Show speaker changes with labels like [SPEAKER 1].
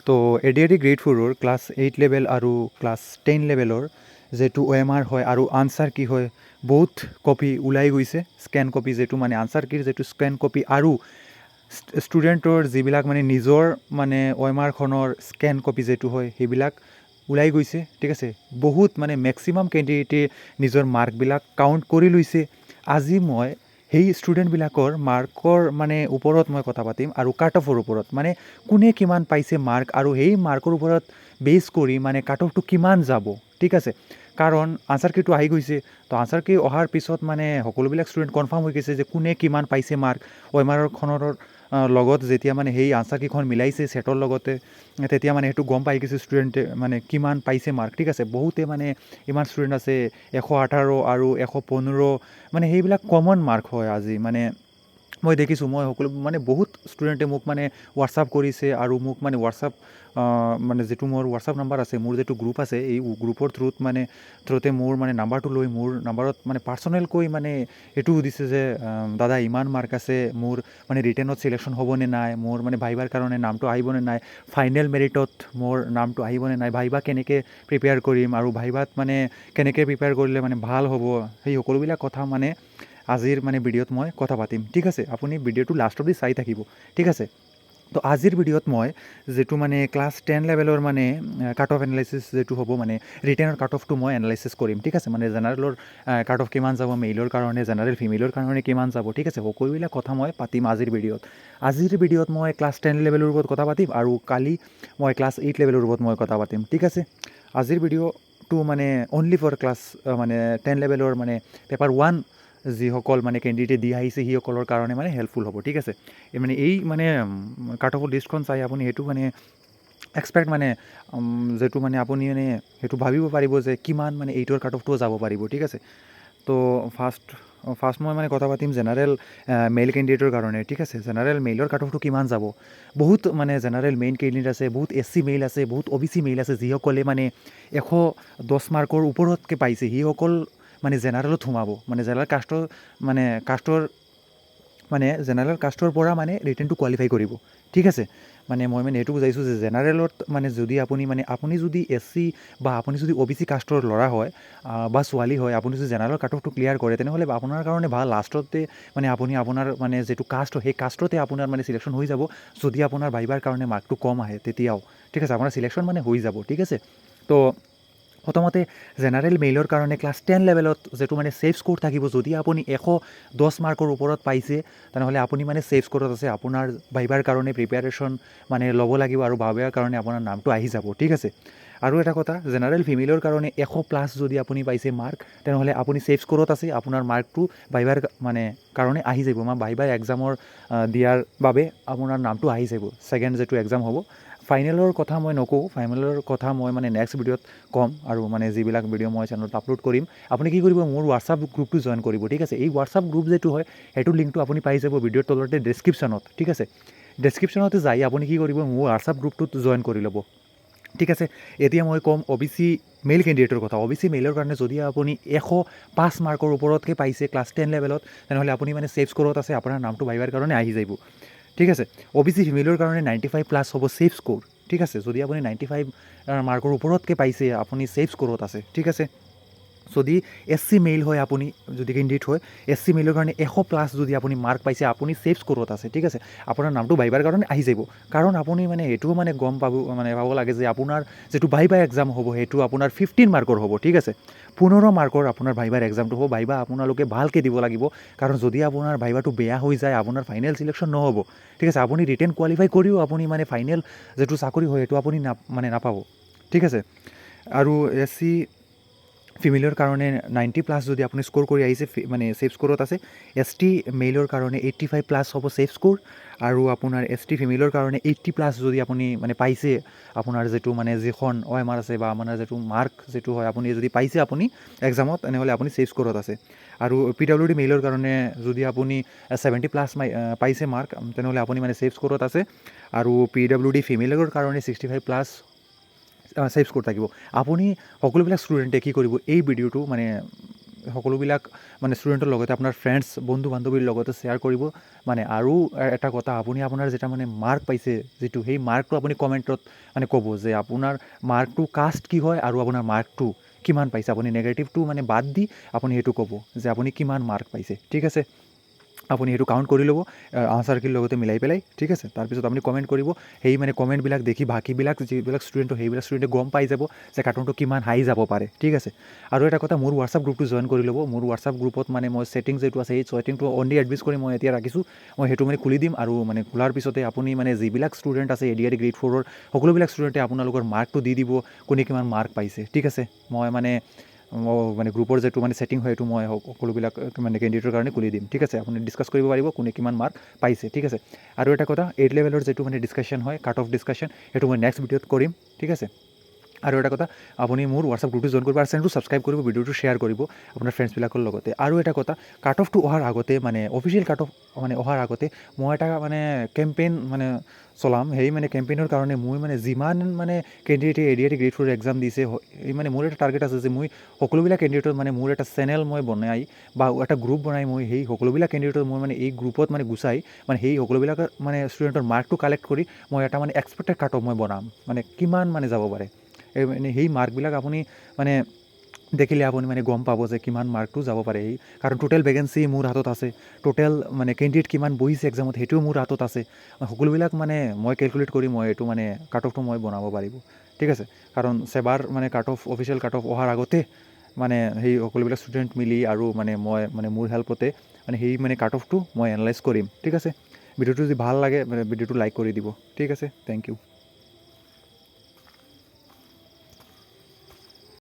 [SPEAKER 1] তো এডিআৰডি grade 4 class 8 level আৰু class 10 লেভেলৰ যেটো OMR হয় আৰু আনসাৰ কি হয় বহুত কপি ওলাই গৈছে স্ক্যান কপি যেটো মানে আনসাৰ কিৰ যেটো স্ক্যান কপি আৰু ষ্টুডেণ্টৰ যিবিলাক মানে নিজৰ মানে OMR খনৰ স্ক্যান কপি যেটো হয় সেইবিলাক ওলাই গৈছে ঠিক আছে বহুত মানে ম্যাক্সিমাম ক্যান্ডিডেটে নিজৰ মাৰ্কবিলাক কাউন্ট কৰি লৈছে আজি মই সেই ষ্টুডেণ্টবিলাকৰ মাৰ্কৰ মানে ওপৰত মই কথা পাতিম আৰু কাট অফৰ ওপৰত মানে কোনে কিমান পাইছে মাৰ্ক আৰু সেই মাৰ্কৰ ওপৰত বেছ কৰি মানে কাট অফটো কিমান যাব ঠিক আছে কাৰণ আনসাৰ কিটো আহি গৈছে তো আনসাৰ কি অহাৰ পিছত মানে সকলোবিলাক ষ্টুডেণ্ট কনফাৰ্ম হৈ গৈছে যে কোনে কিমান পাইছে মাৰ্ক OMR খনৰ লগত যেতিয়া মানে সেই আনসাৰ কিখন মিলাইছে সেটৰ লগতে তেতিয়া মানে হেতু গম পাই গৈছে ষ্টুডেণ্টে মানে কিমান পাইছে মাৰ্ক ঠিক আছে বহুতে মানে ইমান ষ্টুডেণ্ট আছে 118 আৰু 115 মানে সেইবিলাক কমন মাৰ্ক হয় আজি মানে মই দেখিছোঁ মই সকলো মানে বহুত ষ্টুডেণ্টে মোক মানে হোৱাটছআপ কৰিছে আৰু মোক মানে হোৱাটছআপ মানে যেটো মোৰ হোৱাটছআপ নাম্বাৰ আছে মোৰ যেটো গ্ৰুপ আছে এই গ্ৰুপৰ থ্ৰুতে মোৰ মানে নাম্বাৰটো লৈ মোৰ নাম্বাৰত মানে পাৰ্সোনেলকৈ মানে এটো দিছে যে দাদা ইমান মাৰ্ক আছে মোৰ মানে ৰিটেনত সিলেকশন হ'বনে নাই মোৰ মানে ভাইবাৰ কাৰণে নামটো আহিবনে নাই ফাইনেল মেৰিটত মোৰ নামটো আহিবনে নাই ভাইবা কেনেকৈ প্ৰিপেয়াৰ কৰিম আৰু ভাইবাত মানে কেনেকৈ প্ৰিপেয়াৰ কৰিলে মানে ভাল হ'ব সেই সকলোবিলাক কথা মানে আজিৰ মানে ভিডিঅ'ত মই কথা পাতিম ঠিক আছে আপুনি ভিডিঅ'টো লাষ্ট অবধি চাই থাকিব ঠিক আছে তো আজিৰ ভিডিঅ'ত মই যেটো মানে ক্লাছ 10 লেভেলৰ মানে কাট অফ এনালাইসিস যেটো হ'ব মানে ৰিটেনৰ কাট অফটো মই এনালাইসিস কৰিম ঠিক আছে মানে জেনাৰেলৰ কাট অফ কিমান যাব মেইলৰ কাৰণে জেনাৰেল ফিমেলৰ কাৰণে কিমান যাব ঠিক আছে সকলোবিলাক কথা মই পাতিম আজিৰ ভিডিঅ'ত মই ক্লাছ 10 লেভেলৰ ওপৰত কথা পাতিম আৰু কালি মই ক্লাছ 8 লেভেলৰ ওপৰত মই কথা পাতিম ঠিক আছে আজিৰ ভিডিঅ'টো মানে অনলি ফৰ ক্লাছ মানে 10 লেভেলৰ মানে পেপাৰ 1 যিসকল মানে কেণ্ডিডেটে দি আহিছে সিসকলৰ কাৰণে মানে হেল্পফুল হ'ব ঠিক আছে মানে এই মানে কাট অফৰ লিষ্টখন চাই আপুনি হেতু মানে এক্সপেক্ট মানে যেটো মানে আপুনি মানে হেতু ভাবিব পাৰিব যে কিমান মানে 8ৰ কাট অফটো যাব পাৰিব ঠিক আছে তো ফাৰ্ষ্ট মই মানে কথা পাতিম জেনাৰেল মেইল কেণ্ডিডেটৰ কাৰণে ঠিক আছে জেনাৰেল মেইলৰ কাট অফটো কিমান যাব বহুত মানে জেনাৰেল মেইন কেণ্ডিডেট আছে বহুত SC মেইল আছে বহুত OBC মেইল আছে যিসকলে মানে 110 মাৰ্কৰ ওপৰতকৈ পাইছে সিসকল মানে জেনাৰেলত সোমাব মানে জেনাৰেল কাষ্টৰ পৰা মানে ৰিটেনটো কোৱালিফাই কৰিব ঠিক আছে মানে মই মানে এটো বুজাইছোঁ যে জেনাৰেলত মানে যদি আপুনি যদি SC বা আপুনি যদি OBC কাষ্টৰ ল'ৰা হয় বা ছোৱালী হয় আপুনি যদি জেনাৰেল কাট অফটো ক্লিয়াৰ কৰে তেনেহ'লে আপোনাৰ কাৰণে ভাল লাষ্টতে মানে আপুনি আপোনাৰ মানে যেটো কাষ্ট সেই কাষ্টতে আপোনাৰ মানে সিলেকশন হৈ যাব যদি আপোনাৰ ভাইবাৰ কাৰণে মাৰ্কটো কম আহে তেতিয়াও ঠিক আছে আপোনাৰ সিলেকশন মানে হৈ যাব ঠিক আছে তো প্ৰথমতে জেনাৰেল মেইলৰ কাৰণে ক্লাছ 10 লেভেলত যেটো মানে সেফ স্কোৰ থাকিব যদি আপুনি 110 মাৰ্কৰ ওপৰত পাইছে তেনেহ'লে আপুনি মানে সেফ স্কোৰত আছে আপোনাৰ ভাইবাৰ কাৰণে প্ৰিপাৰেচন মানে ল'ব লাগিব আৰু ভাইবাৰ কাৰণে আপোনাৰ নামটো আহি যাব ঠিক আছে আৰু এটা কথা জেনাৰেল ফিমেলৰ কাৰণে 100+ যদি আপুনি পাইছে মাৰ্ক তেনেহ'লে আপুনি সেফ স্কোৰত আছে আপোনাৰ মাৰ্কটো ভাইবাৰ মানে কাৰণে আহি যাব ভাইবাৰ এক্সামৰ দিয়াৰ বাবে আপোনাৰ নামটো আহি যাব সেকেন্ড যেটো এক্সাম হ'ব ফাইনেলৰ কথা মই নকওঁ ফাইনেলৰ কথা মই মানে নেক্সট ভিডিঅ'ত কম আৰু মানে যিবিলাক ভিডিঅ' মই চেনেলত আপলোড কৰিম আপুনি কি কৰিব মোৰ হোৱাটছআপ গ্ৰুপটো জয়েন কৰিব ঠিক আছে এই হোৱাটছআপ গ্ৰুপ যেটো হয় হেতু লিংকটো আপুনি পাই যাব ভিডিঅ'ৰ তলতে ডেসক্ৰিপচনত ঠিক আছে ডেসক্ৰিপচনতে যাই আপুনি কি কৰিব মোৰ হোৱাটছআপ গ্ৰুপটোত জয়েন কৰি ল'ব ঠিক আছে এতিয়া মই কম OBC মেইল কেণ্ডিডেটৰ কথা OBC মেইলৰ কাৰণে যদি আপুনি 105 মাৰ্কৰ ওপৰতকৈ পাইছে ক্লাছ 10 লেভেলত তেনেহ'লে আপুনি মানে সেফ স্কোৰত আছে আপোনাৰ নামটো ভাইবাৰ কাৰণে আহি যাব ঠিক আছে OBC ফিমেলৰ কাৰণে 95+ হ'ব সেফ স্কোৰ ঠিক আছে যদি আপুনি 95 মাৰ্কৰ ওপৰতকৈ পাইছে আপুনি সেফ স্কোৰত আছে ঠিক আছে যদি SC মেইল হয় আপুনি যদি কেণ্ডিডেট হয় SC মেইলৰ কাৰণে 100+ যদি আপুনি মাৰ্ক পাইছে আপুনি সেফ স্কোৰত আছে ঠিক আছে আপোনাৰ নামটো ভাইবাৰ কাৰণে আহি যাব কাৰণ আপুনি মানে এটোও মানে গম পাব লাগে যে আপোনাৰ যেটো ভাইবা এক্সাম হ'ব হেতু আপোনাৰ 15 মাৰ্কৰ হ'ব ঠিক আছে 15 মাৰ্কৰ আপোনাৰ ভাইবাৰ এক্সামটো হ'ব ভাইবা আপোনালোকে ভালকৈ দিব লাগিব কাৰণ যদি আপোনাৰ ভাইবাটো বেয়া হৈ যায় আপোনাৰ ফাইনেল সিলেকশন নহ'ব ঠিক আছে আপুনি ৰিটেন কোৱালিফাই কৰিও আপুনি মানে ফাইনেল যেটো চাকৰি হয় হেতু আপুনি মানে নাপাব ঠিক আছে আৰু SC ফিমেলৰ কাৰণে 90+ যদি আপুনি স্কোৰ কৰি আহিছে মানে সেফ স্কোৰত আছে ST মেইলৰ কাৰণে 85+ হ'ব সেফ স্কোৰ আৰু আপোনাৰ ST ফিমেলৰ কাৰণে 80+ যদি আপুনি মানে পাইছে আপোনাৰ যেটো মানে যিখন OMR আছে বা আপোনাৰ যেটো মাৰ্ক যেটো হয় আপুনি যদি পাইছে আপুনি এক্সামত তেনেহ'লে আপুনি সেফ স্কোৰত আছে আৰু PWD মেইলৰ কাৰণে যদি আপুনি 70+ পাইছে মাৰ্ক তেনেহ'লে আপুনি মানে সেফ স্কোৰত আছে আৰু PWD ফিমেলৰ কাৰণে 65+ সেফ স্কোৰ থাকিব আপুনি সকলোবিলাক ষ্টুডেণ্টে কি কৰিব এই ভিডিঅ'টো মানে সকলোবিলাক মানে ষ্টুডেণ্টৰ লগতে আপোনাৰ ফ্ৰেণ্ডছ বন্ধু বান্ধৱীৰ লগতে শ্বেয়াৰ কৰিব মানে আৰু এটা কথা আপুনি আপোনাৰ যেতিয়া মানে মাৰ্ক পাইছে যিটো সেই মাৰ্কটো আপুনি কমেণ্টত মানে ক'ব যে আপোনাৰ মাৰ্কটো কাষ্ট কি হয় আৰু আপোনাৰ মাৰ্কটো কিমান পাইছে আপুনি নেগেটিভটো মানে বাদ দি আপুনি সেইটো ক'ব যে আপুনি কিমান মাৰ্ক পাইছে ঠিক আছে আপুনি সেইটো কাউণ্ট কৰি ল'ব আনচাৰ কিৰ লগতে মিলাই পেলাই ঠিক আছে তাৰপিছত আপুনি কমেণ্ট কৰিব সেই মানে কমেণ্টবিলাক দেখি বাকীবিলাক যিবিলাক ষ্টুডেণ্ট সেইবিলাক ষ্টুডেণ্টে গম পাই যাব যে কাৰ্টুনটো কিমান হাই যাব পাৰে ঠিক আছে আৰু এটা কথা মোৰ হোৱাটছআপ গ্ৰুপটো জইন কৰি ল'ব মোৰ হোৱাটছআপ গ্ৰুপত মানে মই ছেটিং যিটো আছে সেই ছেটিংটো অনলি এডভাইচ কৰি মই এতিয়া ৰাখিছোঁ মই সেইটো মানে খুলি দিম আৰু মানে খোলাৰ পিছতে আপুনি মানে যিবিলাক ষ্টুডেণ্ট আছে ADRE গ্ৰেড 4ৰ সকলোবিলাক ষ্টুডেণ্টে আপোনালোকৰ মাৰ্কটো দি দিব কোনে কিমান মাৰ্ক পাইছে ঠিক আছে মই মানে গ্ৰুপৰ যিটো মানে ছেটিং হয় সেইটো মই সকলোবিলাক মানে কেণ্ডিডেটৰ কাৰণে খুলি দিম ঠিক আছে আপুনি ডিছকাছ কৰিব পাৰিব কোনে কিমান মাৰ্ক পাইছে ঠিক আছে আৰু এটা কথা 8 লেভেলৰ যিটো মানে ডিছকাশ্যন হয় কাট অফ ডিছকাশ্যন সেইটো মই নেক্সট ভিডিঅ'ত কৰিম ঠিক আছে আৰু এটা কথা আপুনি মোৰ হোৱাটছআপ গ্ৰুপটো জইন কৰিব আৰু চেনেলটো ছাবস্ক্ৰাইব কৰিব ভিডিঅ'টো শ্বেয়াৰ কৰিব আপোনাৰ ফ্ৰেণ্ডছবিলাকৰ লগতে আৰু এটা কথা কাট অফটো অহাৰ আগতে মানে অফিচিয়েল কাট অফ মানে অহাৰ আগতে মই এটা মানে কেম্পেইন মানে চলাম সেই মানে কেম্পেইনৰ কাৰণে মই মানে যিমান মানে কেণ্ডিডেটে ADRE গ্ৰেড 4 এক্সাম দিছে এই মানে মোৰ এটা টাৰ্গেট আছে যে মই সকলোবিলাক কেণ্ডিডেটৰ মানে মোৰ এটা চেনেল মই বনাই বা এটা গ্ৰুপ বনাই মই সেই সকলোবিলাক কেণ্ডিডেটৰ মই মানে এই গ্ৰুপত মানে গুচাই মানে সেই সকলোবিলাকৰ মানে ষ্টুডেণ্টৰ মাৰ্কটো কালেক্ট কৰি মই এটা মানে এক্সপেক্টেড কাট অফ মই বনাম মানে কিমান মানে যাব পাৰে মানে সেই মাৰ্কবিলাক আপুনি মানে দেখিলে আপুনি মানে গম পাব যে কিমান মাৰ্কটো যাব পাৰে সেই কাৰণ টোটেল ভেকেঞ্চি মোৰ হাতত আছে টোটেল মানে কেণ্ডিডেট কিমান বহিছে এক্সামত সেইটোও মোৰ হাতত আছে সকলোবিলাক মানে মই কেলকুলেট কৰি মই এইটো মানে কাট অফটো মই বনাব পাৰিব ঠিক আছে কাৰণ সেবাৰ মানে cut off official cut off অহাৰ আগতে মানে সেই সকলোবিলাক ষ্টুডেণ্ট মিলি আৰু মানে মই মানে মোৰ হেল্পতে মানে সেই মানে কাট অফটো মই এনালাইজ কৰিম ঠিক আছে ভিডিঅ'টো যদি ভাল লাগে মানে ভিডিঅ'টো লাইক কৰি দিব ঠিক আছে থেংক ইউ